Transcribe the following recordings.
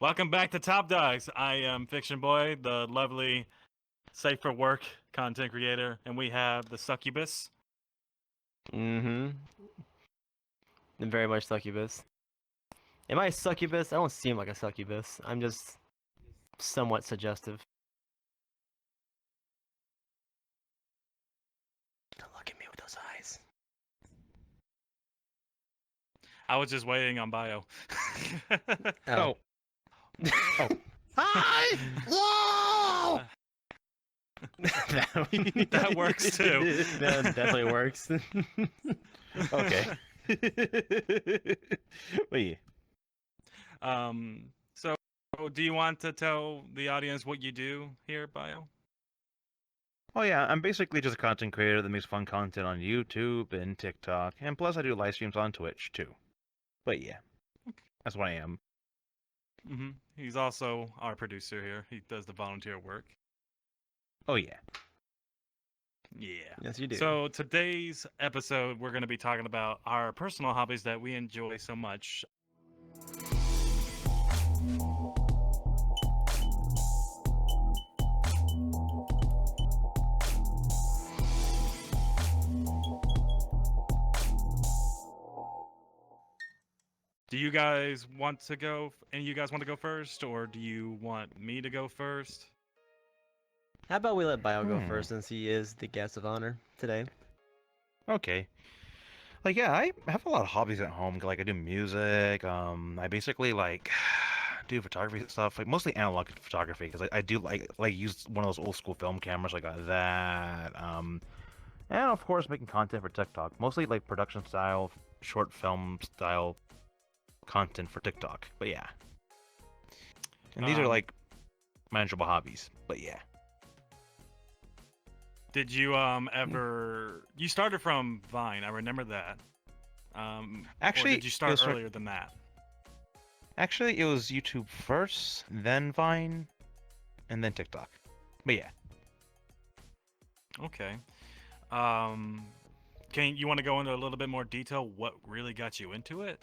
Welcome back to Top Dogs. I am FictionBoi, the lovely, safe for work content creator, and we have the succubus. Mm-hmm. I'm very much succubus. Am I a succubus? I don't seem like a succubus. I'm just somewhat suggestive. Don't look at me with those eyes. I was just waiting on Bio. Oh. Hi! Whoa! That works too. That definitely works. Okay. But yeah. So do you want to tell the audience what you do here, Bio? Oh yeah, I'm basically just a content creator that makes fun content on YouTube and TikTok, and plus I do live streams on Twitch too. But yeah, that's what I am. Mm-hmm. He's also our producer here. He does the volunteer work. Oh yeah. Yeah. Yes, you do. So today's episode, we're going to be talking about our personal hobbies that we enjoy so much. Do you guys want to go? And you guys want to go first, or do you want me to go first? How about we let Bio go first, since he is the guest of honor today? Okay. Like yeah, I have a lot of hobbies at home. Like I do music. I basically like do photography stuff, like mostly analog photography, because I do like use one of those old school film cameras like that. And of course making content for TikTok, mostly like production style, short film style content for TikTok. But yeah, and these are like manageable hobbies. But yeah. Did you ever? You started from Vine. I remember that. Actually, or did you start earlier than that? Actually, it was YouTube first, then Vine, and then TikTok. But yeah. Okay. Can you want to go into a little bit more detail? What really got you into it?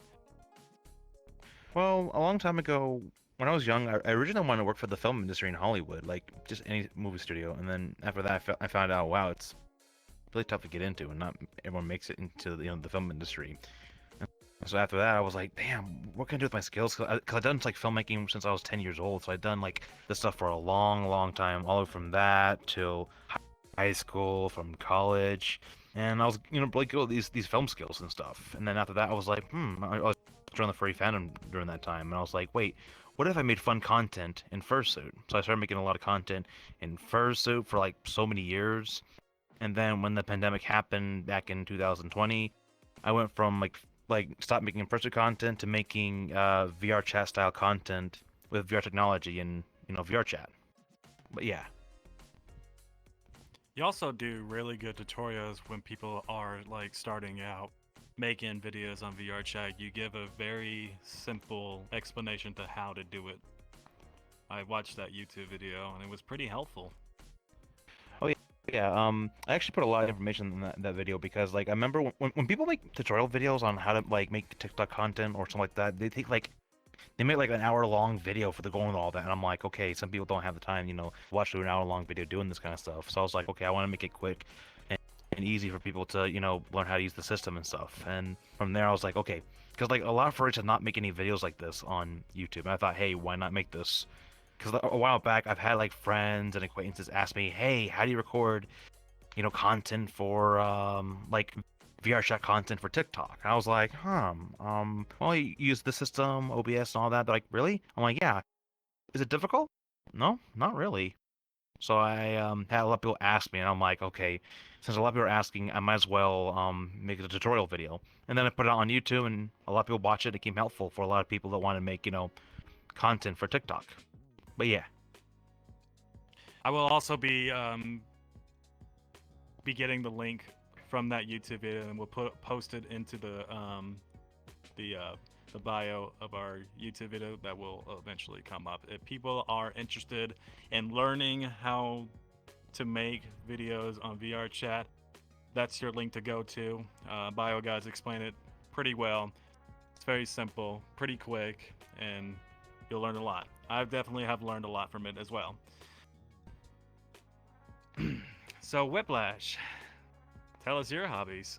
Well, a long time ago, when I was young, I originally wanted to work for the film industry in Hollywood, like just any movie studio. And then after that, I found out, wow, it's really tough to get into, and not everyone makes it into the film industry. And so after that, I was like, damn, what can I do with my skills? Because I've done like filmmaking since I was 10 years old, so I've done like this stuff for a long, long time, all the way from that till high school, from college, and I was really good at these film skills and stuff. And then after that, I was like, I was joining the furry fandom during that time, and I was like, wait, what if I made fun content in fursuit? So I started making a lot of content in fursuit for like so many years, and then when the pandemic happened back in 2020, I went from stop making fursuit content to making VR chat style content with VR technology and VR chat. But yeah. You also do really good tutorials when people are like starting out making videos on VRChat. You give a very simple explanation to how to do it. I watched that YouTube video and it was pretty helpful. Oh yeah. I actually put a lot of information in that video because like I remember when people make tutorial videos on how to like make TikTok content or something like that, they make like an hour-long video for the goal and all that, and I'm like, okay, some people don't have the time, watch through an hour-long video doing this kind of stuff. So I was like, okay, I want to make it quick and easy for people to, learn how to use the system and stuff. And from there, I was like, okay, because like a lot of furries have not make any videos like this on YouTube, and I thought, hey, why not make this? Because a while back, I've had like friends and acquaintances ask me, hey, how do you record, content for like VRChat content for TikTok? And I was like, well, you use the system, OBS and all that. They're like, really? I'm like, yeah. Is it difficult? No, not really. So I had a lot of people ask me, and I'm like, okay, since a lot of people are asking, I might as well make a tutorial video. And then I put it on YouTube, and a lot of people watch it. It became helpful for a lot of people that want to make, content for TikTok. But yeah. I will also be getting the link from that YouTube video, and we'll post it into the bio of our YouTube video that will eventually come up. If people are interested in learning how to make videos on VRChat, that's your link to go to. Biogodz explained it pretty well. It's very simple, pretty quick, and You'll learn a lot. I definitely have learned a lot from it as well. So Whiplash, tell us your hobbies.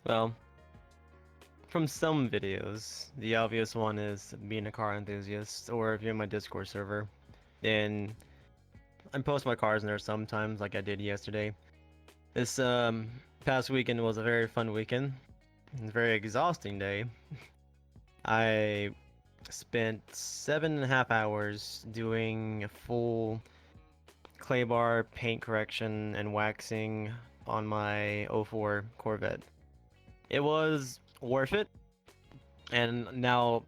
Well, from some videos, the obvious one is being a car enthusiast, or if you're in my Discord server, then I post my cars in there sometimes, like I did yesterday. This past weekend was a very fun weekend, a very exhausting day. I spent 7.5 hours doing a full clay bar paint correction and waxing on my '04 Corvette. It was worth it, and now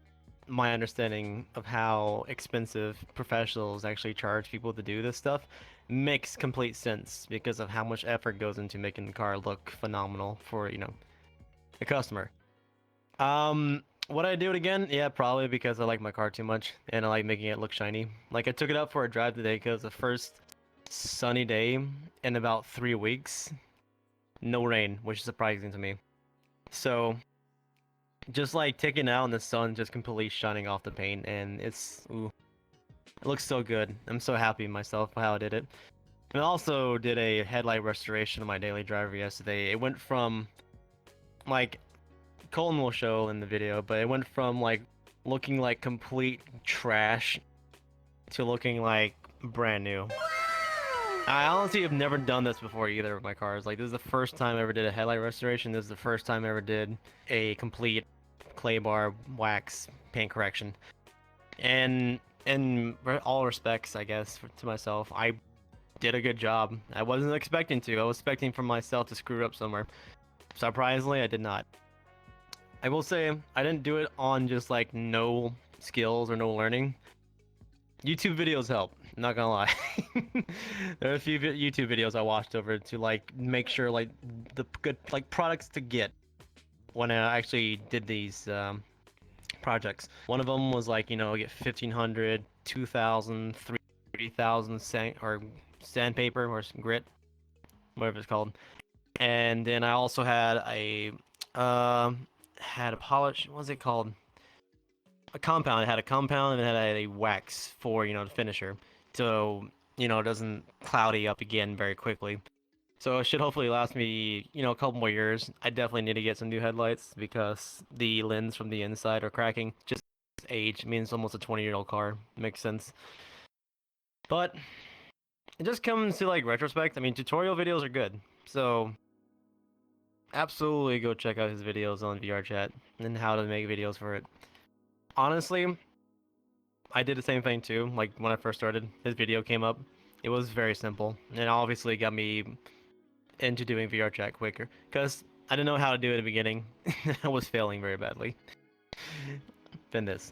my understanding of how expensive professionals actually charge people to do this stuff makes complete sense because of how much effort goes into making the car look phenomenal for, the customer. Would I do it again? Yeah, probably, because I like my car too much and I like making it look shiny. Like, I took it out for a drive today because the first sunny day in about 3 weeks. No rain, which is surprising to me. So, just like taking it out in the sun, just completely shining off the paint, and it looks so good. I'm so happy with myself for how I did it. And I also did a headlight restoration of my daily driver yesterday. It went from, like, Colton will show in the video, but it went from like looking like complete trash to looking like brand new. I honestly have never done this before either with my cars. Like, this is the first time I ever did a headlight restoration. This is the first time I ever did a complete clay bar wax paint correction. And in all respects, I guess, to myself, I did a good job. I wasn't expecting to. I was expecting for myself to screw up somewhere. Surprisingly, I did not. I will say, I didn't do it on just like no skills or no learning. YouTube videos help, not gonna lie. There are a few YouTube videos I watched over to like make sure like the good like products to get when I actually did these projects. One of them was like, get 1500, 2000, 3000 sandpaper or grit, whatever it's called. And then I also had a polish. What was it called? A compound. It had a compound and it had a wax for the finisher, so it doesn't cloudy up again very quickly. So it should hopefully last me a couple more years. I definitely need to get some new headlights because the lens from the inside are cracking. Just age. I mean, it's almost a 20-year-old car. Makes sense. But it just comes to like retrospect. I mean, tutorial videos are good. So absolutely go check out his videos on VRChat and how to make videos for it. Honestly, I did the same thing too. Like, when I first started, his video came up. It was very simple, and obviously got me into doing VRChat quicker because I didn't know how to do it at the beginning. I was failing very badly. Than this,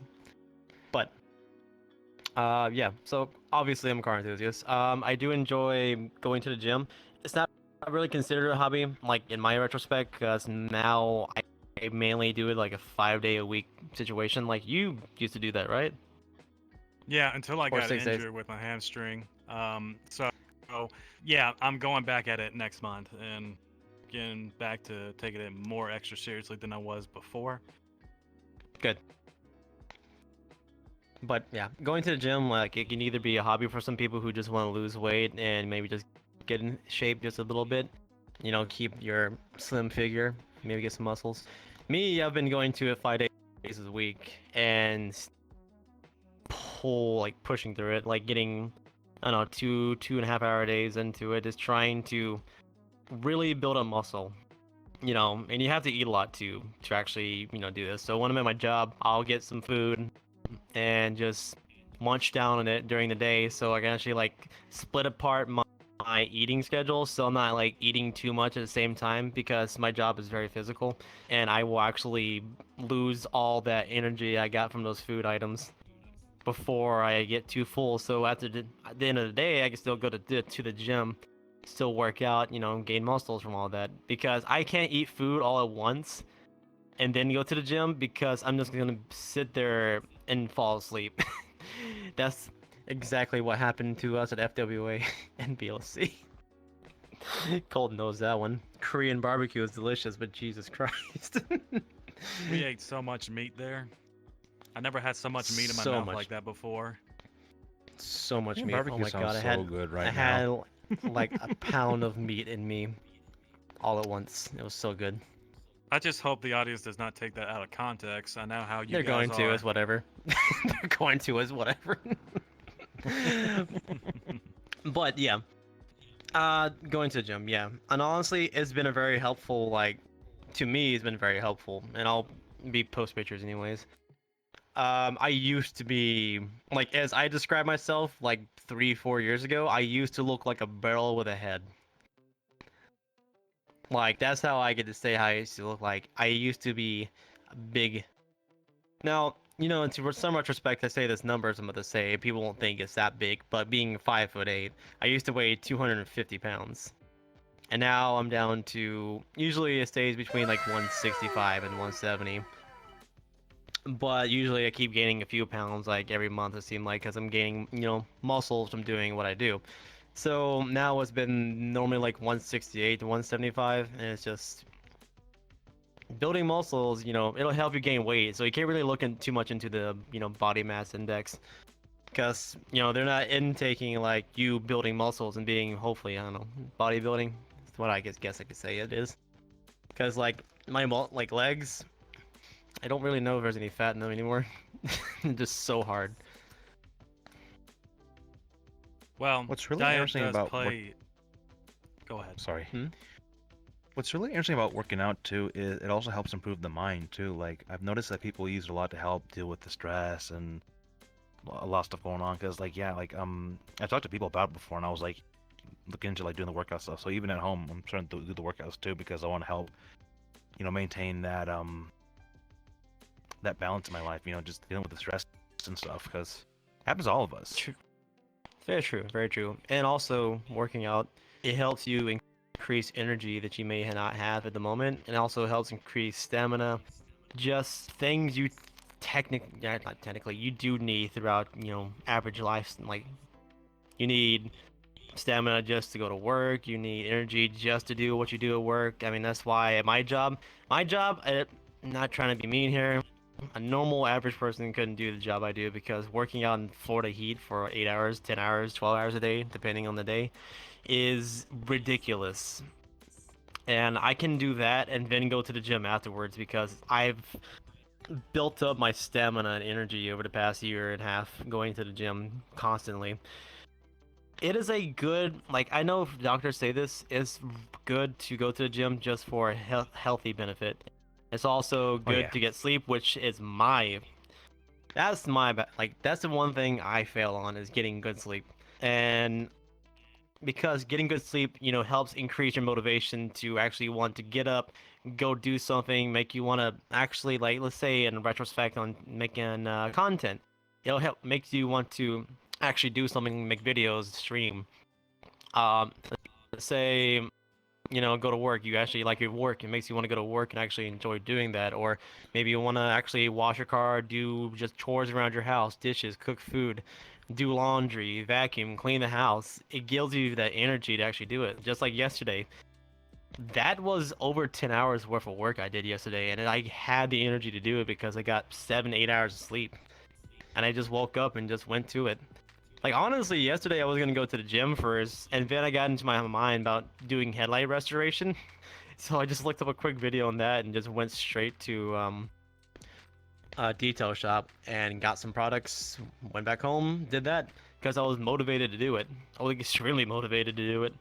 but yeah. So obviously I'm a car enthusiast. I do enjoy going to the gym. It's not really considered a hobby, like in my retrospect, because now I mainly do it like a 5-day-a-week situation. Like, you used to do that, right? Yeah, until I Or got 6 days. injured with my hamstring. So yeah, I'm going back at it next month and getting back to taking it more extra seriously than I was before. Good. But yeah, going to the gym, like, it can either be a hobby for some people who just want to lose weight and maybe just get in shape just a little bit, keep your slim figure, maybe get some muscles. Me, I've been going to it 5 days a week and pushing through it, like getting, I don't know, 2.5 hour days into it, just trying to really build a muscle. And you have to eat a lot to actually, do this. So when I'm at my job, I'll get some food and just munch down on it during the day, so I can actually like split apart my eating schedule, so I'm not like eating too much at the same time, because my job is very physical and I will actually lose all that energy I got from those food items before I get too full. So at the end of the day, I can still go to the gym, still work out, gain muscles from all that, because I can't eat food all at once and then go to the gym, because I'm just gonna sit there and fall asleep. That's exactly what happened to us at FWA and BLC. Cold knows that one. Korean barbecue is delicious, but Jesus Christ. We ate so much meat there. I never had so much meat in my So mouth much. like that before. So much Yeah, meat. Oh barbecue my god, sounds so good right I now. had like a pound of meat in me all at once. It was so good. I just hope the audience does not take that out of context. I know how you They're guys going to are. as whatever. They're going to as whatever. But yeah, going to the gym, yeah. And honestly, it's been a very helpful, like, to me, it's been very helpful. And I'll be post pictures anyways. I used to be, like, as I described myself, like, 3, 4 years ago, I used to look like a barrel with a head. Like, that's how I get to say how I used to look like. I used to be big. Now, in some retrospect, I say this number, I'm about to say, people won't think it's that big, but being 5'8", I used to weigh 250 pounds. And now I'm down to, usually it stays between like 165 and 170. But usually I keep gaining a few pounds like every month, it seems like, because I'm gaining, muscles from doing what I do. So now it's been normally like 168 to 175, and it's just building muscles, it'll help you gain weight. So you can't really look too much into the, body mass index, because, they're not intaking like you building muscles and being, hopefully, I don't know, bodybuilding. That's what I guess I could say it is. Because like my like legs, I don't really know if there's any fat in them anymore. Just so hard. Well, What's really diet interesting does about play. Go ahead. Sorry. Hmm? What's really interesting about working out too is it also helps improve the mind too. Like I've noticed that people use it a lot to help deal with the stress and a lot of stuff going on. Cause like I've talked to people about it before, and I was like looking into like doing the workout stuff. So even at home, I'm trying to do the workouts too because I want to help, maintain that that balance in my life. Just dealing with the stress and stuff because it happens to all of us. True. Very true, very true. And also working out, it helps you increase energy that you may not have at the moment, and also helps increase stamina. Just things you not technically, you do need throughout, average life. Like, you need stamina just to go to work. You need energy just to do what you do at work. I mean, that's why at my job, I'm not trying to be mean here. A normal average person couldn't do the job I do because working out in Florida heat for 8 hours, 10 hours, 12 hours a day, depending on the day, is ridiculous. And I can do that and then go to the gym afterwards because I've built up my stamina and energy over the past year and a half going to the gym constantly. It is a good, like, I know doctors say this, it's good to go to the gym just for a healthy benefit. It's also good yeah. to get sleep, which is that's the one thing I fail on is getting good sleep. And because getting good sleep, helps increase your motivation to actually want to get up, go do something, make you want to actually, like, let's say in retrospect on making content, it'll help makes you want to actually do something, make videos, stream. Let's say, go to work. You actually like your work. It makes you want to go to work and actually enjoy doing that. Or maybe you want to actually wash your car, do just chores around your house, dishes, cook food, do laundry, vacuum, clean the house. It gives you that energy to actually do it. Just like yesterday. That was over 10 hours worth of work I did yesterday, and I had the energy to do it because I got 7, 8 hours of sleep. And I just woke up and just went to it. Like, honestly, yesterday I was gonna go to the gym first, and then I got into my mind about doing headlight restoration. So I just looked up a quick video on that and just went straight to a detail shop and got some products, went back home, did that, because I was motivated to do it. I was extremely motivated to do it.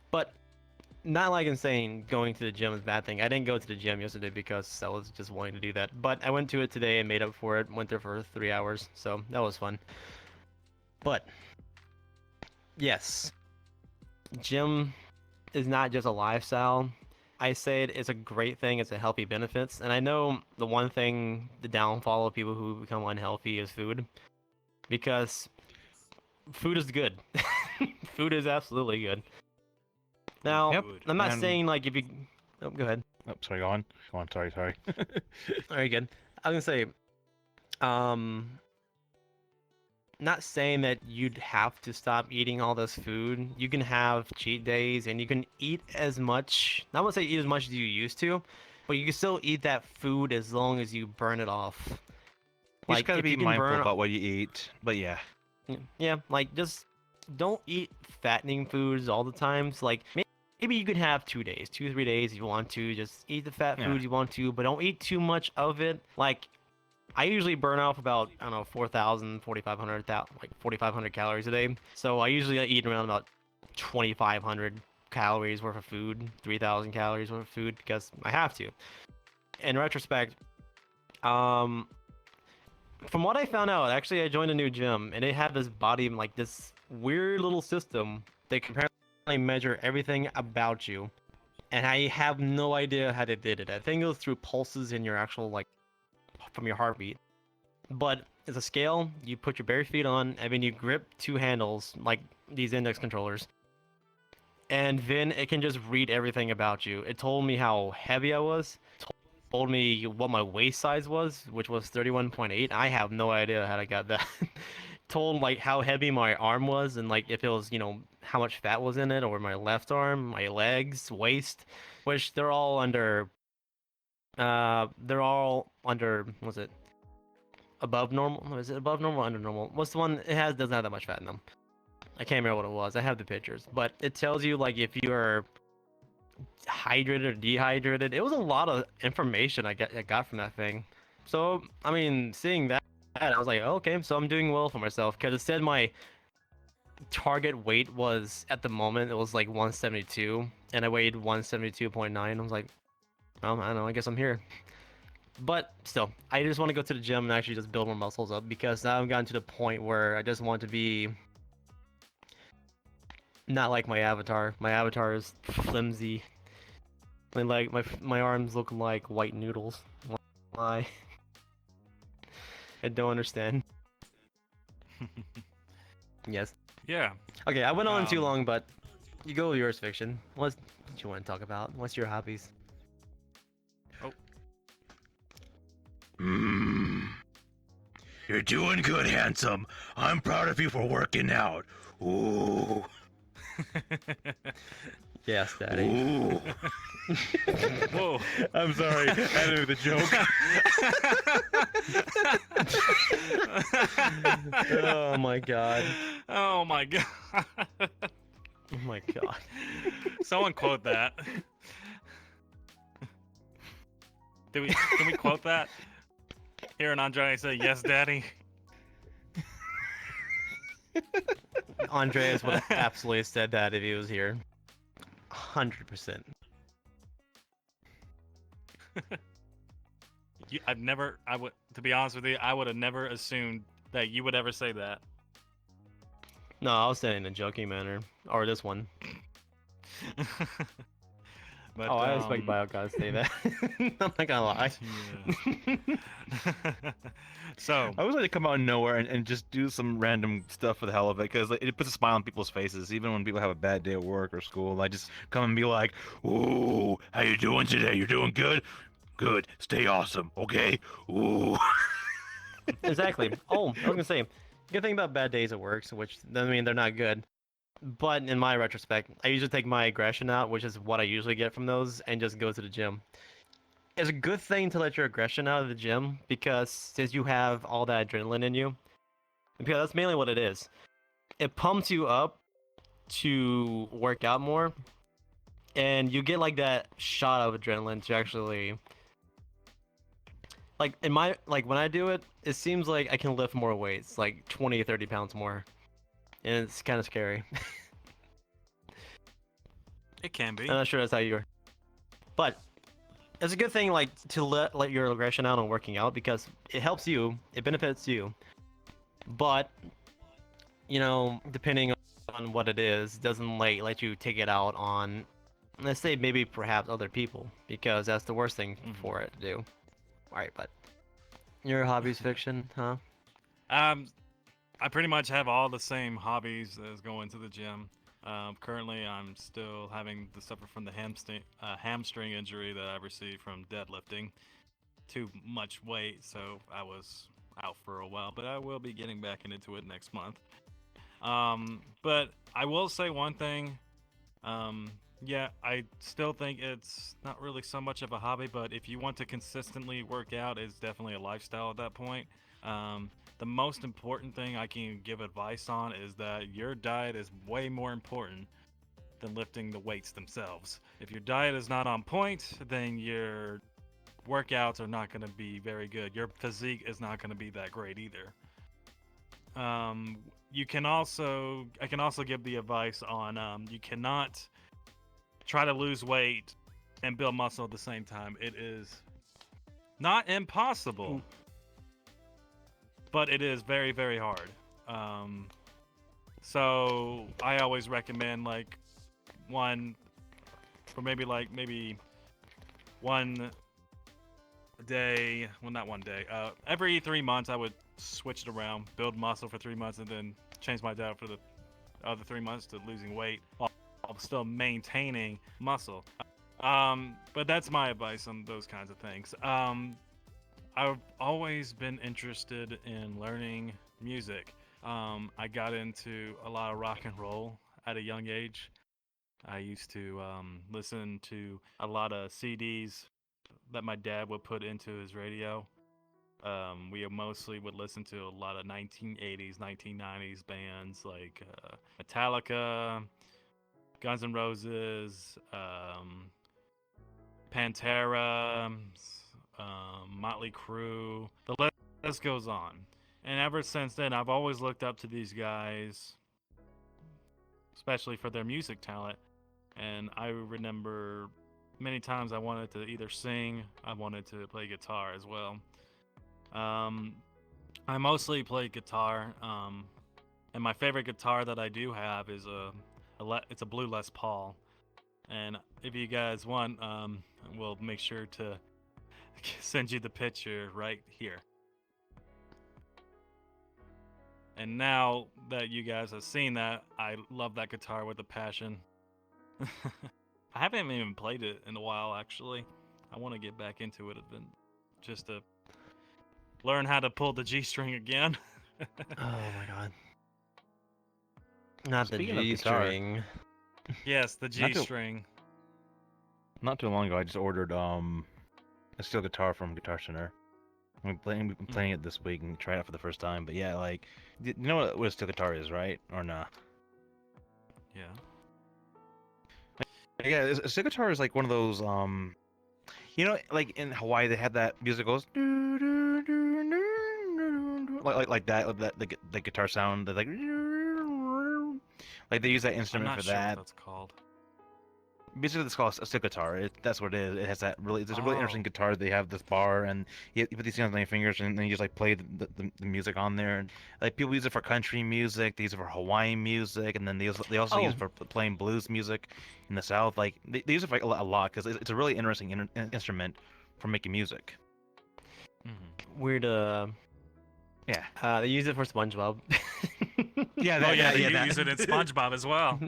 But not like I'm saying going to the gym is a bad thing. I didn't go to the gym yesterday because I was just wanting to do that. But I went to it today and made up for it. Went there for 3 hours, so that was fun. But yes, gym is not just a lifestyle. I say it's a great thing. It's a healthy benefits. And I know the one thing, the downfall of people who become unhealthy is food. Because food is good. Food is absolutely good. Now, Yep, I'm not and- saying like if you... Oh, go ahead. Oh, sorry, go on. Go on, sorry. Very good. I was gonna say, not saying that you'd have to stop eating all this food. You can have cheat days and you can eat as much, not want to say eat as much as you used to, but you can still eat that food as long as you burn it off. You Like just gotta if be you can mindful burn, about what you eat. But yeah. yeah, like just don't eat fattening foods all the time. So like maybe you could have 2 days, 3 days if you want to. Just eat the fat Yeah. foods you want to, but don't eat too much of it. Like I usually burn off about, I don't know, 4,000, 4,500, like 4,500 calories a day. So I usually eat around about 2,500 calories worth of food, 3,000 calories worth of food because I have to. In retrospect, um, from what I found out, actually I joined a new gym and they have this body, like this weird little system that can apparently measure everything about you. And I have no idea how they did it. I think it was through pulses in your actual, like, from your heartbeat. But it's a scale, you put your bare feet on, and then you grip two handles, like these index controllers. And then it can just read everything about you. It told me how heavy I was, told me what my waist size was, which was 31.8. I have no idea how I got that. Told like how heavy my arm was and like if it was, how much fat was in it, or my left arm, my legs, waist, which they're all under was it above normal? Is it above normal or under normal? What's the one doesn't have that much fat in them? I can't remember what it was. I have the pictures, but it tells you like if you are hydrated or dehydrated. It was a lot of information I got from that thing. So I mean, seeing that, I was like, okay, so I'm doing well for myself because it said my target weight was at the moment it was like 172, and I weighed 172.9. I was like, I don't know. I guess I'm here. But still, I just want to go to the gym and actually just build more muscles up because now I've gotten to the point where I just want to be not like my avatar. My avatar is flimsy. Like my arms look like white noodles. Why? I don't understand. Yes. Yeah. Okay, I went on too long, but you go with yours, Fiction. What you want to talk about? What's your hobbies? Oh. You're doing good, handsome. I'm proud of you for working out. Ooh. Yes, Daddy. Ooh. Whoa. I'm sorry. I had to make the joke. Oh my god. Oh my god. Oh my god. Someone quote that. Can we quote that? Hearing Andre say, "Yes, Daddy." Andreas would have absolutely said that if he was here. 100%. To be honest with you, I would have never assumed that you would ever say that. No, I was saying in a joking manner. Or this one. But, I expect Biogodz to say that. I'm not gonna lie. Yeah. So, I always like to come out of nowhere and just do some random stuff for the hell of it, because like, it puts a smile on people's faces, even when people have a bad day at work or school. I just come and be like, Ooh. How you doing today? You doing good? Good. Stay awesome, okay? Ooh. Exactly. Oh, I was gonna say, good thing about bad days at work, which doesn't mean they're not good. But in my retrospect, I usually take my aggression out, which is what I usually get from those, and just go to the gym. It's a good thing to let your aggression out of the gym because since you have all that adrenaline in you, because that's mainly what it is. It pumps you up to work out more, and you get like that shot of adrenaline to actually like when I do it, it seems like I can lift more weights, like 20 or 30 pounds more. And it's kind of scary. it can be. I'm not sure that's how you are. But it's a good thing like to let your aggression out on working out because it helps you, it benefits you. But depending on what it is, doesn't let you take it out on, let's say, maybe perhaps other people, because that's the worst thing for it to do. Alright, but your hobbies, Fiction, huh? I pretty much have all the same hobbies as going to the gym. Currently, I'm still having to suffer from the hamstring injury that I received from deadlifting. Too much weight, so I was out for a while, but I will be getting back into it next month. But I will say one thing. Yeah, I still think it's not really so much of a hobby, but if you want to consistently work out, it's definitely a lifestyle at that point. The most important thing I can give advice on is that your diet is way more important than lifting the weights themselves. If your diet is not on point, then your workouts are not going to be very good. Your physique is not going to be that great either. I can also give the advice on you cannot try to lose weight and build muscle at the same time. It is not impossible, but it is very, very hard. So I always recommend like maybe one day, well, not one day, every 3 months I would switch it around, build muscle for 3 months, and then change my diet for the other 3 months to losing weight while still maintaining muscle. But that's my advice on those kinds of things. I've always been interested in learning music. I got into a lot of rock and roll at a young age. I used to listen to a lot of CDs that my dad would put into his radio. We mostly would listen to a lot of 1980s, 1990s bands like Metallica, Guns N' Roses, Pantera, Motley Crue. The list goes on. And ever since then, I've always looked up to these guys, especially for their music talent. And I remember many times I wanted to either sing, I wanted to play guitar as well. I mostly play guitar, and my favorite guitar that I do have is it's a blue Les Paul. And if you guys want, we'll make sure to send you the picture right here. And now that you guys have seen that, I love that guitar with a passion. I haven't even played it in a while, actually. I want to get back into it just to learn how to pull the G string again. Oh my god. Not Speaking the of G guitar, string. Yes, the G string. Not too long ago, I just ordered a steel guitar from Guitar Center. We've been playing it this week and tried it for the first time. But yeah, like, you know what a steel guitar is, right? Or not? Yeah. Yeah, a steel guitar is like one of those you know, like in Hawaii they have that music goes like that, the guitar sound, like they use that instrument I'm not for sure that. what that's called. Basically, it's called a steel guitar. That's what it is. It has that really. It's a really interesting guitar. They have this bar, and you put these things on your fingers, and then you just like play the music on there. And like people use it for country music. They use it for Hawaiian music, and then they also use it for playing blues music in the South. Like they use it for a lot because it's a really interesting instrument for making music. Mm-hmm. Weird. Yeah. They use it for SpongeBob. Yeah. They use it in SpongeBob as well.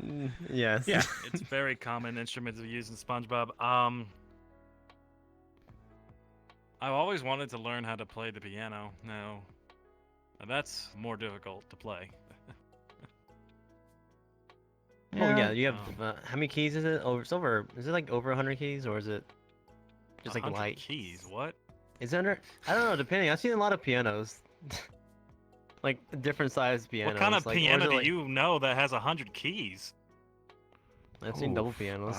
Yes. Yeah. It's very common instrument to use in SpongeBob. I've always wanted to learn how to play the piano. Now, that's more difficult to play. Oh yeah, you have how many keys is it? Is it like over 100 keys, or is it just like 100 light keys? What? Is it under? I don't know. Depending. I've seen a lot of pianos, like different sized pianos. What kind of like, piano do like... you know that has 100 keys? I've seen double pianos.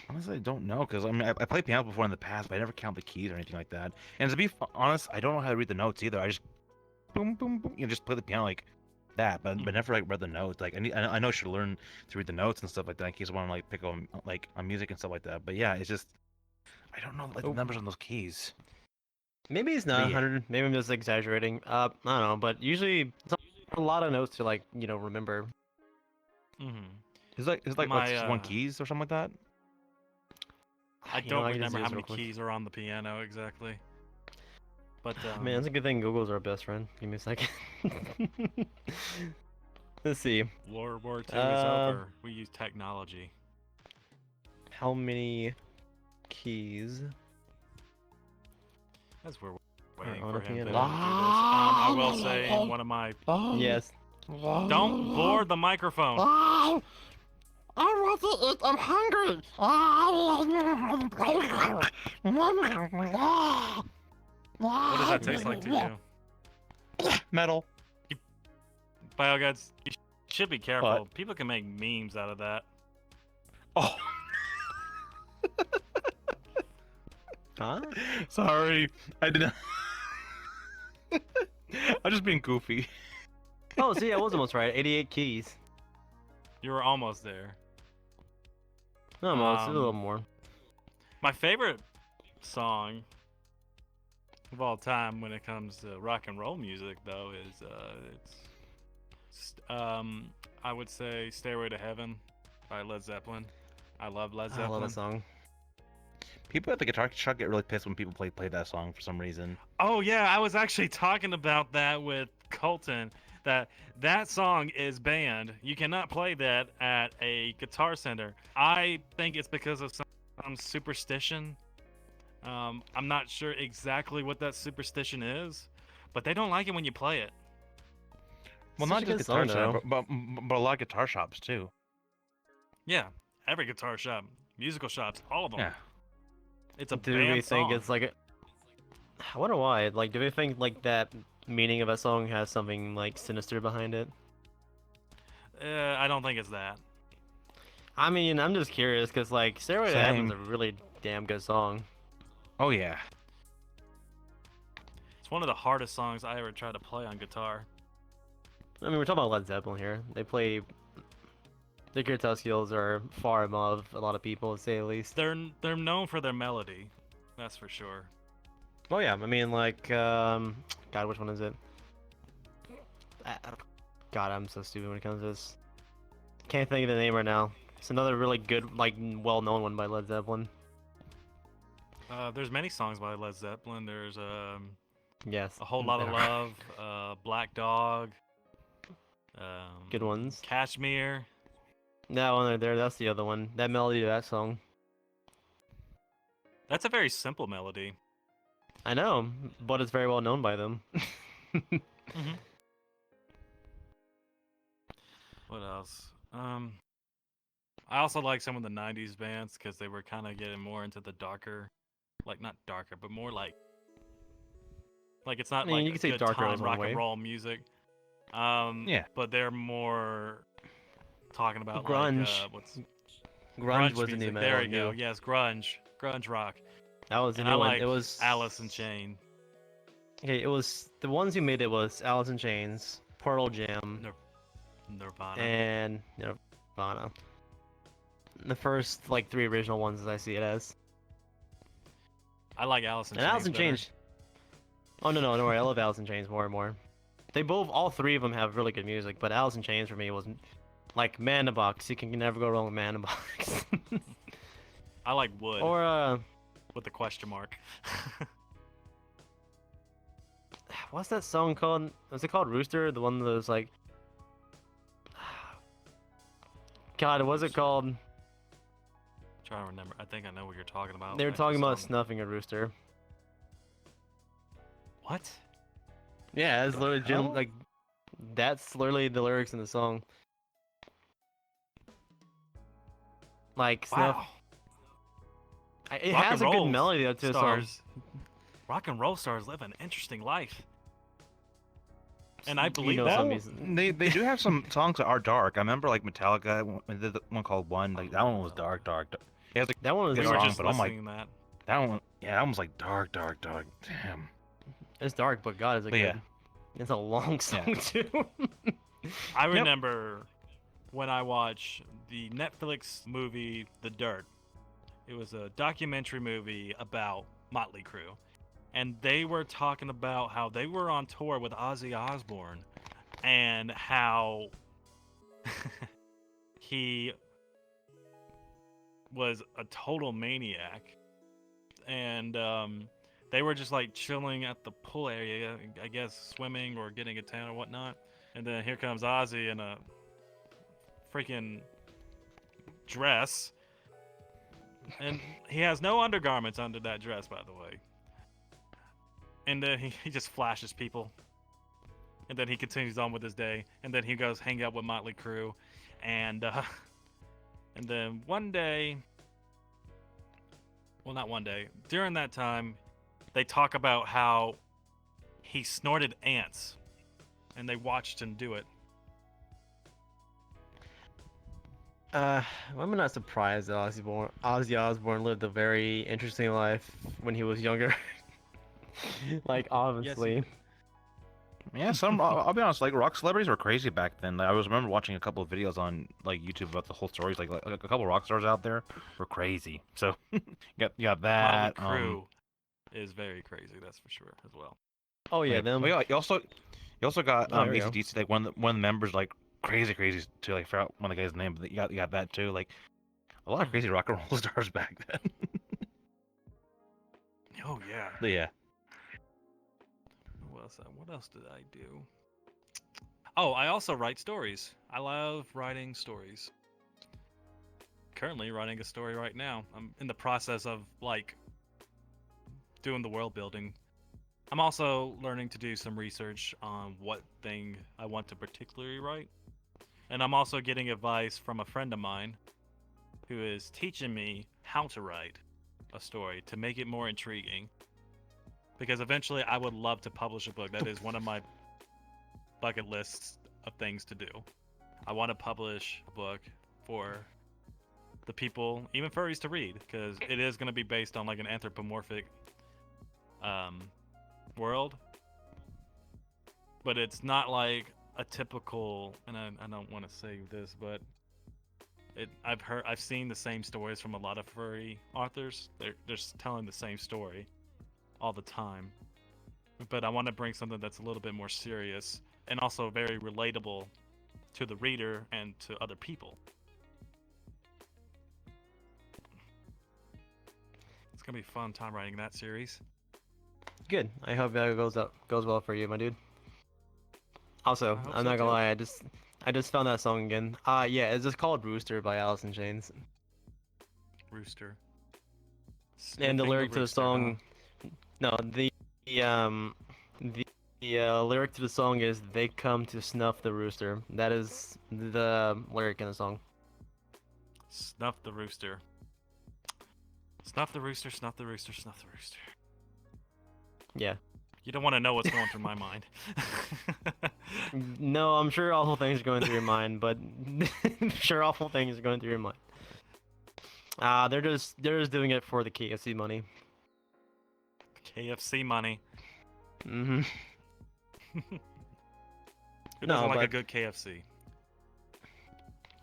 Honestly, I don't know, because I mean, I played piano before in the past, but I never count the keys or anything like that. And to be honest, I don't know how to read the notes either. I just boom, boom, boom, just play the piano like that, but never like read the notes. Like I know I should learn to read the notes and stuff like that in case I want to like pick up on music and stuff like that. But yeah, it's just I don't know like the numbers on those keys. Maybe it's not 100. Maybe I'm just exaggerating. I don't know, but usually it's a lot of notes to like remember. Mm-hmm. It's like just one keys or something like that. I don't remember how many keys are on the piano exactly. But man, it's a good thing Google's our best friend. Give me a second. Let's see. World War II is over. We use technology. How many keys? As we're waiting on for a him to do this, piano. I will say one of my... Yes. Don't board the microphone. I want to eat. I'm hungry. What does that taste like to you? Metal. Biogodz, you should be careful. What? People can make memes out of that. Oh. Huh? Sorry, I did not. I'm just being goofy. Oh, see, I was almost right. 88 keys. You were almost there. Almost, a little more. My favorite song of all time when it comes to rock and roll music, though, is I would say "Stairway to Heaven" by Led Zeppelin. I love Led Zeppelin. I love that song. People at the guitar shop get really pissed when people play that song for some reason. Oh yeah, I was actually talking about that with Colton. That song is banned. You cannot play that at a guitar center. I think it's because of some superstition. I'm not sure exactly what that superstition is, but they don't like it when you play it. Well, Such not a just good guitar song, shop, but a lot of guitar shops too. Yeah, every guitar shop, musical shops, all of them. Yeah. It's a Do banned we think song. it's like a... I wonder why. Like, do we think like that meaning of a song has something like sinister behind it? I don't think it's that. I mean, I'm just curious because like "Stairway to Heaven's" a Same. really damn good song. Oh yeah. It's one of the hardest songs I ever tried to play on guitar. I mean, we're talking about Led Zeppelin here. They play... Their guitar skills are far above a lot of people, to say the least. They're known for their melody, that's for sure. Oh yeah, I mean, like, God, which one is it? God, I'm so stupid when it comes to this. Can't think of the name right now. It's another really good, like, well-known one by Led Zeppelin. There's many songs by Led Zeppelin. There's Yes. A Whole Lot of there are Love, Black Dog, good ones. Kashmir. That one right there, that's the other one. That melody of that song. That's a very simple melody. I know, but it's very well known by them. Mm-hmm. What else? I also like some of the '90s bands because they were kind of getting more into the darker, like not darker, but more like it's not I mean, like you a could say good darker time in one rock way. and roll music. Yeah. But they're more talking about Grunge. like what's Grunge was the music. new metal. There you go. new. Yes, grunge rock. That was the And new I one. like It was Alice in Chains. Okay, it was the ones who made it was Alice in Chains, Pearl Jam, Nirvana. and Nirvana. The first like 3 original ones as I see it as. I like Alice in And Chains. Alice in better. Chains. Oh no, don't worry, I love Alice in Chains more and more. They both, all 3 of them have really good music, but Alice in Chains for me was like Man in a Box. You can never go wrong with Man in a Box. I like Wood Or with the question mark. what's that song called? Was it called Rooster? The one that was like, God, what was it called? Trying to remember. I think I know what you're talking about. They were like the talking about song. snuffing a rooster. What? Yeah, it's literally hell? like that's literally the lyrics in the song. Like snuff. Wow. It Rock has a and good roll melody though to the song. Stars. Rock and roll stars live an interesting life. And I You believe know that. some Well, music. they do have some songs that are dark. I remember like Metallica when they did the one called One. Like that one was dark. It has That one was Good We were song, just but I'm like- listening to that. that one. Yeah, that one was like dark. Damn. It's dark, but God, is it But good? yeah. It's a long song too. I remember when I watched the Netflix movie The Dirt. It was a documentary movie about Motley Crue. And they were talking about how they were on tour with Ozzy Osbourne and how he was a total maniac. And they were just like chilling at the pool area, I guess swimming or getting a tan or whatnot. And then here comes Ozzy in a freaking dress. And he has no undergarments under that dress, by the way. And then he just flashes people. And then he continues on with his day. And then he goes hang out with Motley Crue. And then one day, well, not one day, during that time, they talk about how he snorted ants, and they watched him do it. I'm not surprised that Ozzy Osbourne lived a very interesting life when he was younger. Like, obviously. Yeah, some. I'll be honest. Like, rock celebrities were crazy back then. Like, I remember watching a couple of videos on like YouTube about the whole stories. Like a couple of rock stars out there were crazy. So you got that. Motley Crue is very crazy. That's for sure as well. Oh yeah, Like, them. oh, yeah, you also got Oh, there we go. AC/DC, like one of the members, like crazy to like figure out one of the guy's name, but you got that too. Like a lot of crazy rock and roll stars back then. Oh yeah. But yeah. What else did I do? Oh, I also write stories. I love writing stories. Currently writing a story right now. I'm in the process of like doing the world building. I'm also learning to do some research on what thing I want to particularly write. And I'm also getting advice from a friend of mine who is teaching me how to write a story to make it more intriguing. Because eventually I would love to publish a book. That is one of my bucket lists of things to do. I want to publish a book for the people, even furries, to read, because it is going to be based on like an anthropomorphic world. But it's not like a typical, and I don't want to say this, but I've seen the same stories from a lot of furry authors. They're just telling the same story all the time, but I want to bring something that's a little bit more serious and also very relatable to the reader and to other people. It's gonna be a fun time writing that series. Good. I hope that goes well for you, my dude. Also, I hope I'm so not gonna too. lie, I just found that song again. Yeah, it's just called Rooster by Alice in Chains. Rooster. And the Sniffing lyric to the rooster, song, no, the lyric to the song is "They come to snuff the rooster." That is the lyric in the song. Snuff the rooster. Snuff the rooster, snuff the rooster, snuff the rooster. Yeah. You don't want to know what's going through my mind. No, I'm sure awful things are going through your mind, but I'm sure awful things are going through your mind. They're just doing it for the KFC money. KFC money. Mm-hmm. Who doesn't like a but- good KFC?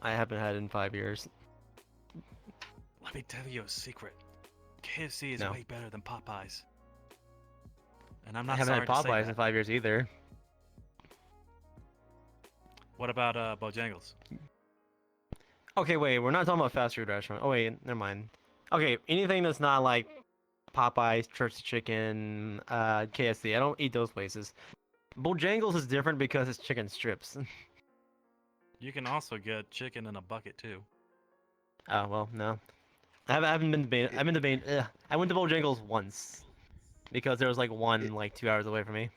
I haven't had it in 5 years. Let me tell you a secret. KFC is No. way better than Popeyes. And I'm I not haven't sorry had to say Popeyes in that. 5 years either. What about Bojangles? Okay, wait, we're not talking about fast food restaurant. Oh wait, never mind. Okay, anything that's not like Popeyes, Church Chicken, KFC. I don't eat those places. Bojangles is different because it's chicken strips. You can also get chicken in a bucket too. Oh well, no. I haven't been to Bain. I've been to Bain. I went to Bojangles once because there was like one like 2 hours away from me.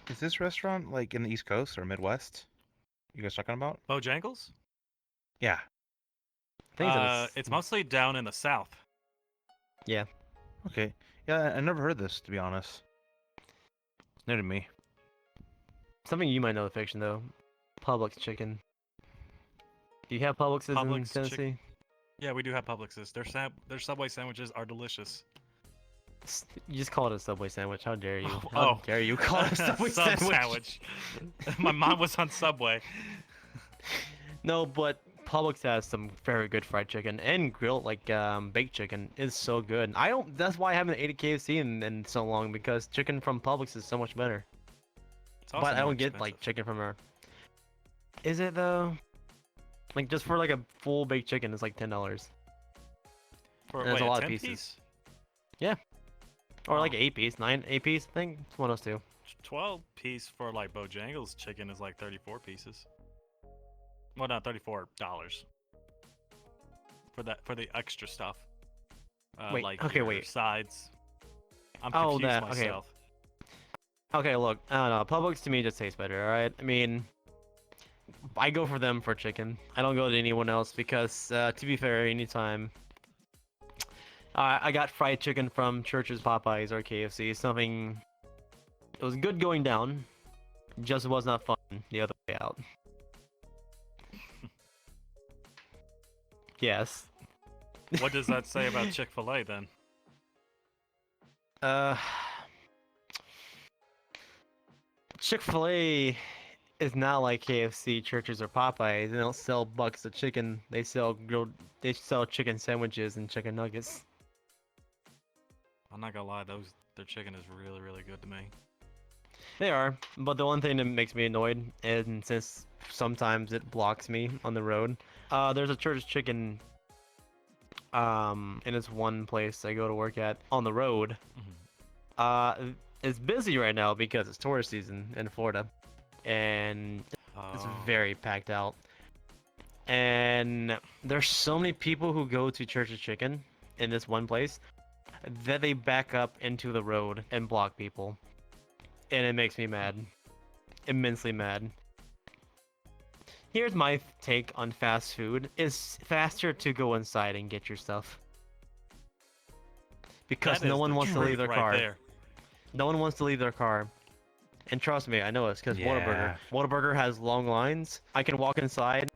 Is this restaurant like in the East Coast or Midwest? You guys talking about? Bojangles? Yeah. I think It's mostly down in the south. Yeah. Okay. Yeah, I never heard this, to be honest. It's new to me. Something you might know the fiction though. Publix chicken. Do you have Publixes in Publix Tennessee? Yeah, we do have Publixes. Their Subway sandwiches are delicious. You just call it a Subway sandwich. How dare you? Oh, How oh. dare you call it a Subway Sub sandwich? My mom was on Subway. No, but Publix has some very good fried chicken and grilled like baked chicken is so good. I don't. That's why I haven't ate at KFC in so long because chicken from Publix is so much better. It's also But I more don't get like expensive. chicken from her. Is it though? Like just for like a full baked chicken, it's like $10. For, there's wait, a lot of 10 pieces. piece? Or like Oh. 8 piece, 8 piece. I think it's one of those two. 12 piece for like Bojangles chicken is like 34 pieces. Well, not $34 for the extra stuff. Wait, like okay, your wait. sides. I'm Oh, confused that- okay. myself. Okay, look, I don't know. Publix to me just tastes better. All right. I mean, I go for them for chicken. I don't go to anyone else because, to be fair, anytime I got fried chicken from Church's, Popeyes, or KFC. Something. It was good going down, just was not fun the other way out. Yes. What does that say about Chick-fil-A then? Uh, Chick-fil-A is not like KFC, Church's, or Popeyes. They don't sell buckets of chicken. They sell grilled. They sell chicken sandwiches and chicken nuggets. I'm not gonna lie, their chicken is really, really good to me. They are, but the one thing that makes me annoyed, and since sometimes it blocks me on the road, there's a Church's Chicken, in this one place I go to work at on the road. It's busy right now because it's tourist season in Florida, and it's Oh. very packed out. And there's so many people who go to Church's Chicken in this one place that they back up into the road and block people. And it makes me mad. Immensely mad. Here's my take on fast food. It's faster to go inside and get your stuff. Because That no is one the wants to leave truth their right car. there. No one wants to leave their car. And trust me, I know it's because Yeah. Whataburger. Whataburger has long lines. I can walk inside,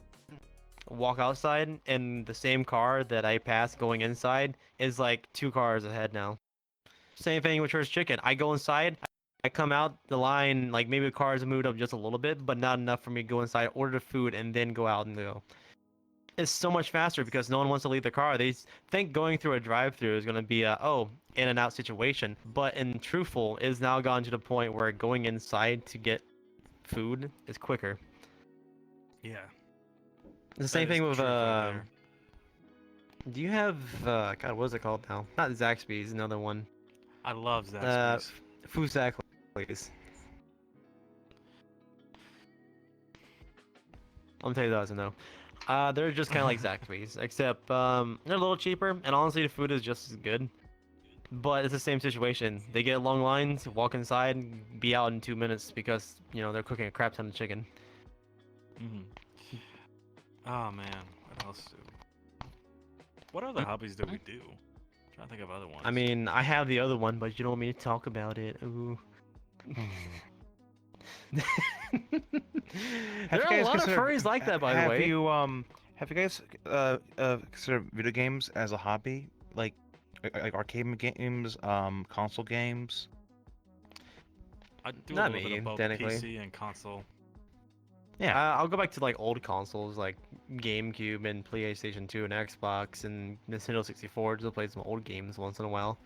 walk outside, and the same car that I pass going inside is like 2 cars ahead now. Same thing with Church's Chicken. I go inside, I come out the line, like maybe the cars moved up just a little bit, but not enough for me to go inside, order the food, and then go out and go. It's so much faster because no one wants to leave the car. They think going through a drive-through is going to be a, in and out situation. But in truthful, it's now gone to the point where going inside to get food is quicker. Yeah. It's the same That is thing the with, truth right there. do you have, God, what is it called now? Not Zaxby's, another one. I love Zaxby's. Fusac, please. I'm gonna tell you that as a no. They're just kind of like Zaxby's, except they're a little cheaper, and honestly, the food is just as good. But it's the same situation. They get long lines, walk inside, and be out in 2 minutes because they're cooking a crap ton of chicken. Oh man, what else? What other hobbies do we do? I'm trying to think of other ones. I mean, I have the other one, but you don't want me to talk about it. Ooh. There are a lot of furries like that, by the way. Have you guys considered video games as a hobby, like arcade games, console games? I do not a little me, bit of both technically. PC and console. Yeah. I'll go back to like old consoles like GameCube and PlayStation 2 and Xbox and Nintendo 64 to play some old games once in a while.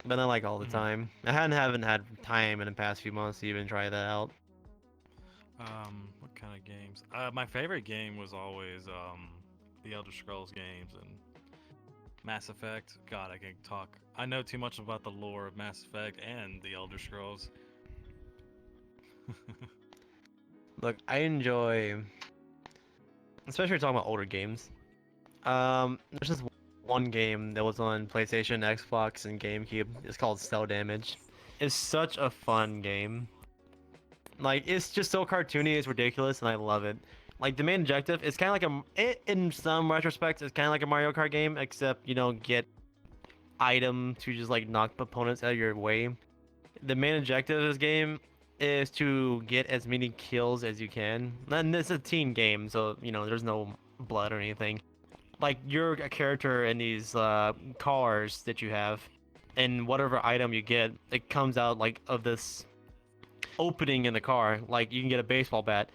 But not like all the time. I haven't had time in the past few months to even try that out. What kind of games? My favorite game was always the Elder Scrolls games and Mass Effect. God, I can talk. I know too much about the lore of Mass Effect and the Elder Scrolls. Look, I enjoy, especially when you're talking about older games. There's this one game that was on PlayStation, Xbox, and GameCube. It's called Cell Damage. It's such a fun game. Like, it's just so cartoony, it's ridiculous, and I love it. Like, the main objective is kind of like in some retrospects, it's kind of like a Mario Kart game, except you don't get item to just like knock opponents out of your way. The main objective of this game is to get as many kills as you can. And it's a team game, so there's no blood or anything. Like, you're a character in these cars that you have, and whatever item you get, it comes out like of this opening in the car. Like, you can get a baseball bat.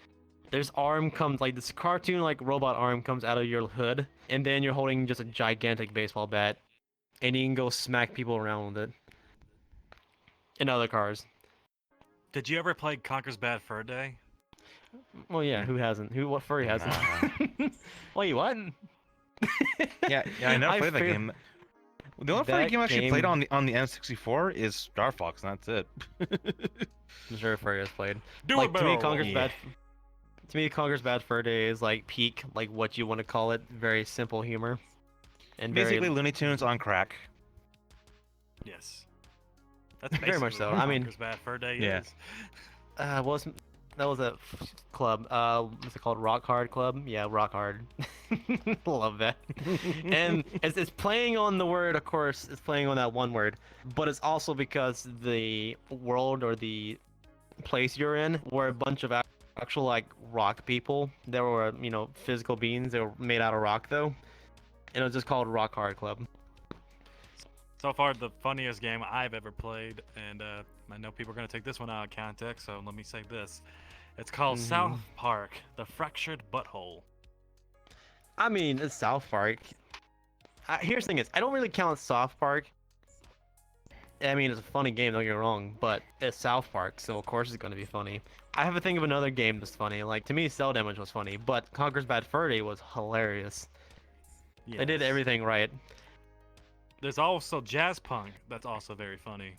This arm comes, like this cartoon like robot arm comes out of your hood, and then you're holding just a gigantic baseball bat, and you can go smack people around with it. In other cars. Did you ever play Conker's Bad Fur Day? Well, yeah, who hasn't? What furry hasn't? Wait, what? Yeah, I never I played that fear- game. The only furry That game I actually played game- on the N64 is Star Fox, and that's it. I'm sure furry has played. Do Like, it, to me, Barrel. Conker's Bad. To me, Conker's Bad Fur Day is like peak, like what you want to call it. Very simple humor, and Basically, very Looney Tunes on crack. Yes. That's Very much basically so. what I mean- Conker's Bad Fur Day Yeah. is. that was a club. What's it called? Rock Hard Club. Yeah, Rock Hard. Love that. And it's playing on the word, of course, it's playing on that one word, but it's also because the world or the place you're in were a bunch of actual like rock people. They were, physical beings. They were made out of rock though, and it was just called Rock Hard Club. So far, the funniest game I've ever played, and I know people are gonna take this one out of context, so let me say this: it's called South Park: The Fractured Butthole. I mean, it's South Park. Here's the thing is, I don't really count South Park. I mean, it's a funny game, don't get me wrong, but it's South Park, so of course it's going to be funny. I have to think of another game that's funny. Like, to me, Cell Damage was funny, but Conker's Bad Furry was hilarious. They did Yes. everything right. There's also Jazz Punk. That's also very funny.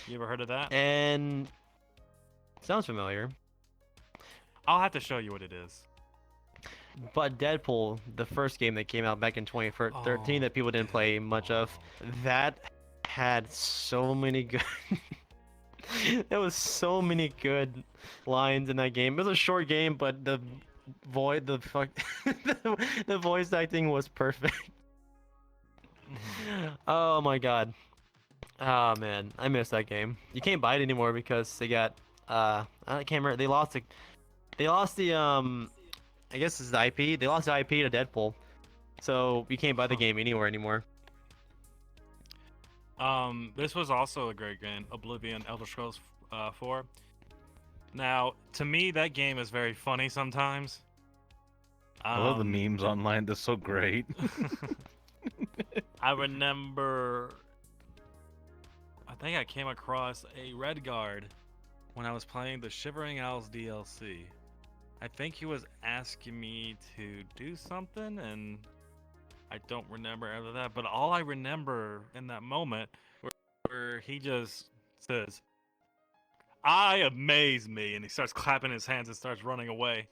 You ever heard of that? And sounds familiar. I'll have to show you what it is. But Deadpool, the first game that came out back in 2013 that people didn't play much of, that had so many good there was so many good lines in that game. It was a short game, but the voice acting was perfect. Oh my god. Oh man, I miss that game. You can't buy it anymore because they got I can't remember. They lost the I guess it's the IP. They lost the IP to Deadpool. So you can't buy the game anywhere anymore. This was also a great game, Oblivion Elder Scrolls 4. Now, to me, that game is very funny sometimes. I love the memes online. They're so great. I remember, I think I came across a Red Guard when I was playing the Shivering Owls DLC. I think he was asking me to do something, and I don't remember after that. But all I remember in that moment where he just says, "I amaze me," and he starts clapping his hands and starts running away.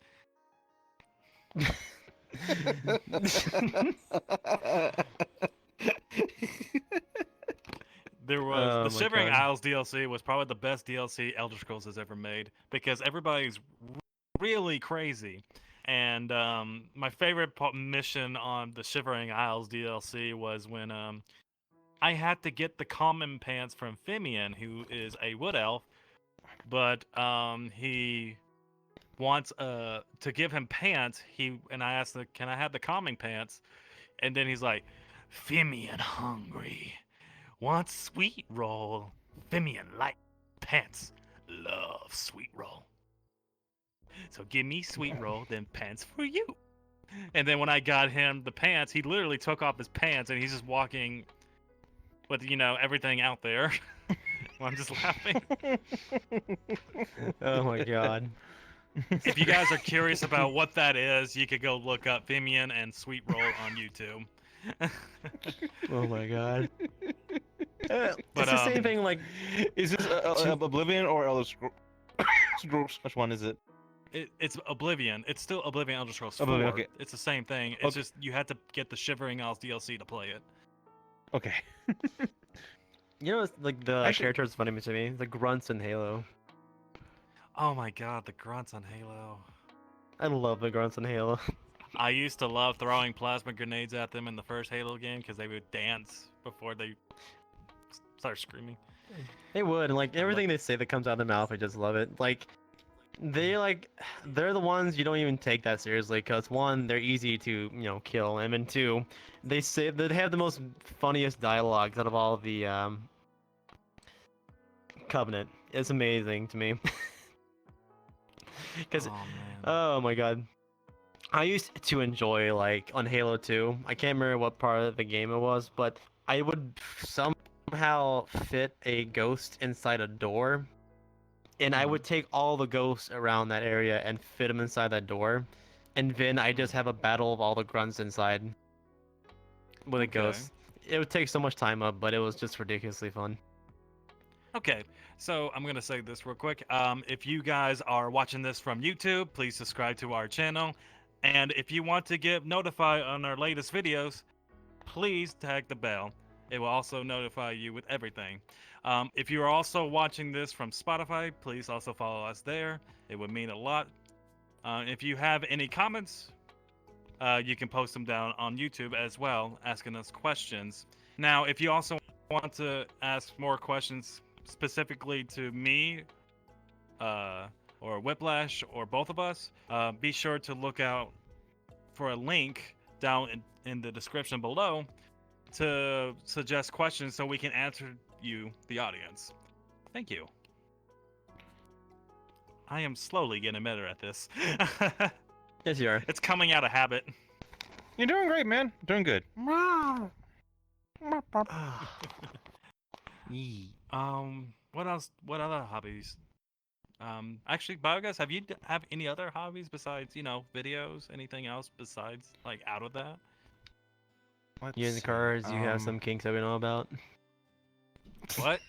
There was Oh the my Shivering God. Isles DLC was probably the best DLC Elder Scrolls has ever made because everybody's really crazy. And my favorite mission on the Shivering Isles DLC was when I had to get the common pants from Fimian, who is a wood elf, but he wants to give him pants. And I asked, "Can I have the common pants?" And then he's like, "Fimian hungry. Wants sweet roll. Fimian like pants. Love sweet roll. So give me sweet roll, then pants for you." And then when I got him the pants, he literally took off his pants and he's just walking with, everything out there. I'm just laughing. Oh my god. If you guys are curious about what that is, you could go look up Fimian and sweet roll on YouTube. Oh my god. But, It's the same thing like Is this Oblivion or Elder Scrolls? Which one is it? It's Oblivion. It's still Oblivion Elder Scrolls 4. Oblivion, okay. It's the same thing. It's Okay. just you had to get the Shivering Isles DLC to play it. Okay. it's like the Actually- character is funny to me. The grunts in Halo. Oh my god, the grunts on Halo. I love the grunts in Halo. I used to love throwing plasma grenades at them in the first Halo game because they would dance before they start screaming. They would, and like everything they say that comes out of their mouth, I just love it. Like they're the ones you don't even take that seriously because one, they're easy to kill, and then two, they have the most funniest dialogues out of all of the Covenant. It's amazing to me. Because Oh man. oh my god, I used to enjoy like on Halo 2. I can't remember what part of the game it was, but I would somehow fit a ghost inside a door. And I would take all the ghosts around that area and fit them inside that door. And then I just have a battle of all the grunts inside with a Okay. ghost. It would take so much time up, but it was just ridiculously fun. Okay, so I'm gonna say this real quick. If you guys are watching this from YouTube, please subscribe to our channel. And if you want to get notified on our latest videos, please tag the bell. It will also notify you with everything. If you are also watching this from Spotify, please also follow us there. It would mean a lot. If you have any comments, you can post them down on YouTube as well, asking us questions. Now, if you also want to ask more questions specifically to me, or Whiplash, or both of us, be sure to look out for a link down in the description below to suggest questions so we can answer you, the audience. Thank you. I am slowly getting better at this. Yes, you are. It's coming out of habit. You're doing great, man. Doing good. What else? What other hobbies? Actually, Biogodz, have any other hobbies besides, videos? Anything else besides, like, out of that? You in the cars, you have some kinks that we know about. What?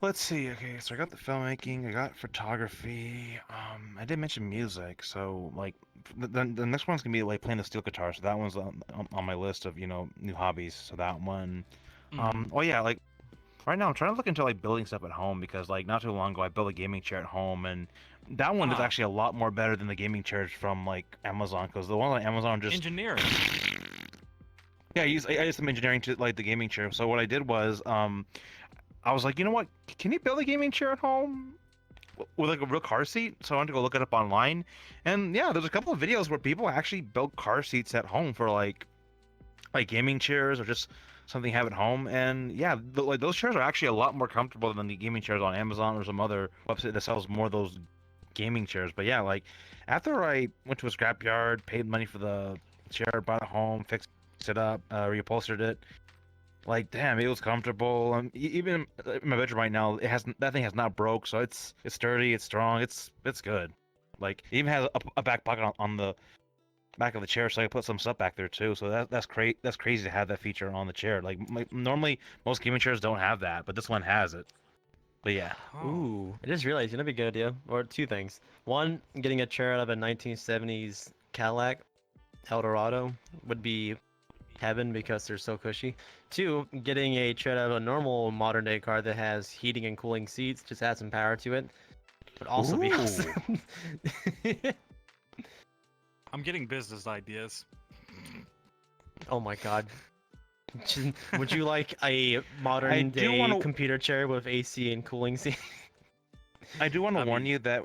Let's see. Okay, so I got the filmmaking, I got photography. I did mention music, so like the next one's gonna be like playing the steel guitar. So that one's on my list of new hobbies. So that one. Oh yeah, like right now I'm trying to look into like building stuff at home because like not too long ago I built a gaming chair at home and that one is actually a lot more better than the gaming chairs from like Amazon because the one on Amazon just Engineering. Yeah, I used some engineering to like the gaming chair. So what I did was I was like, you know what? Can you build a gaming chair at home with like a real car seat? So I went to go look it up online, and yeah, there's a couple of videos where people actually build car seats at home for like gaming chairs or just something you have at home. And yeah, like those chairs are actually a lot more comfortable than the gaming chairs on Amazon or some other website that sells more of those gaming chairs. But yeah, like after I went to a scrapyard, paid money for the chair, brought it home, fixed it up, reupholstered it. Like damn, it was comfortable. Even in my bedroom right now, that thing has not broke, so it's sturdy, it's strong, it's good. Like it even has a back pocket on the back of the chair, so I can put some stuff back there too. So that's crazy to have that feature on the chair. Like normally most gaming chairs don't have that, but this one has it. But yeah. Ooh, I just realized it'd be a good idea. Or two things. One, getting a chair out of a 1970s Cadillac Eldorado would be heaven because they're so cushy. Two, getting a chair out of a normal modern day car that has heating and cooling seats, just add some power to it. Would also be awesome. I'm getting business ideas. Oh my god. Would you like a modern day computer chair with AC and cooling seats? I do want to warn you that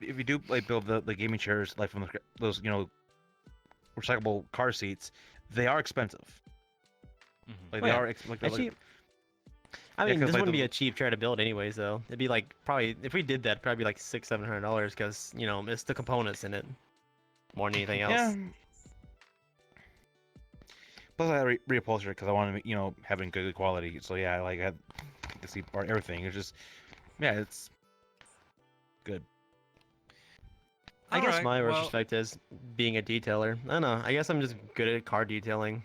if you do like build the gaming chairs like from those recyclable car seats, they are expensive. Like they are actually. I mean, this wouldn't be a cheap chair to build, anyways. Though it'd be like probably if we did that, probably be like $600-700 because it's the components in it more than anything else. Yeah. Plus, I reupholstered because I wanted to, having good quality. So yeah, like I had the seat part, everything. It's just, yeah, it's good. I guess my retrospect is being a detailer. I don't know. I guess I'm just good at car detailing.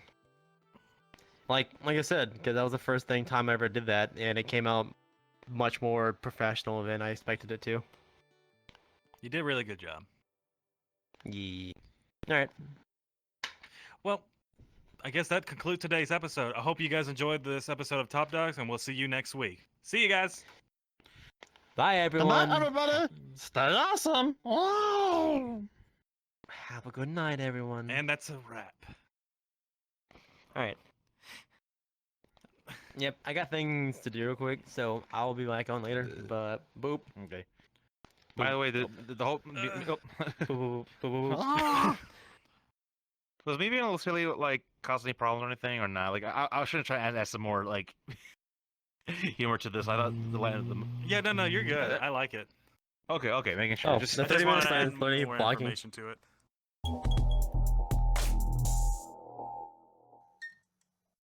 Like I said, because that was the first time I ever did that, and it came out much more professional than I expected it to. You did a really good job. Yeah. All right. Well, I guess that concludes today's episode. I hope you guys enjoyed this episode of Top Dogs, and we'll see you next week. See you guys. Bye, everyone. Good night, everybody. Stay awesome. Oh. Have a good night, everyone. And that's a wrap. All right. Yep, I got things to do real quick, so I'll be back on later. But boop. Okay. By the way, the whole Boop, boop, boop. Ah. was me being a little silly like cause any problems or anything or not? Like I shouldn't try and add some more like humor to this. I thought the Yeah, no, you're good. I like it. Okay, making sure. Oh, Just the I just 30 wanted minutes to add and 30 more blocking. information to it.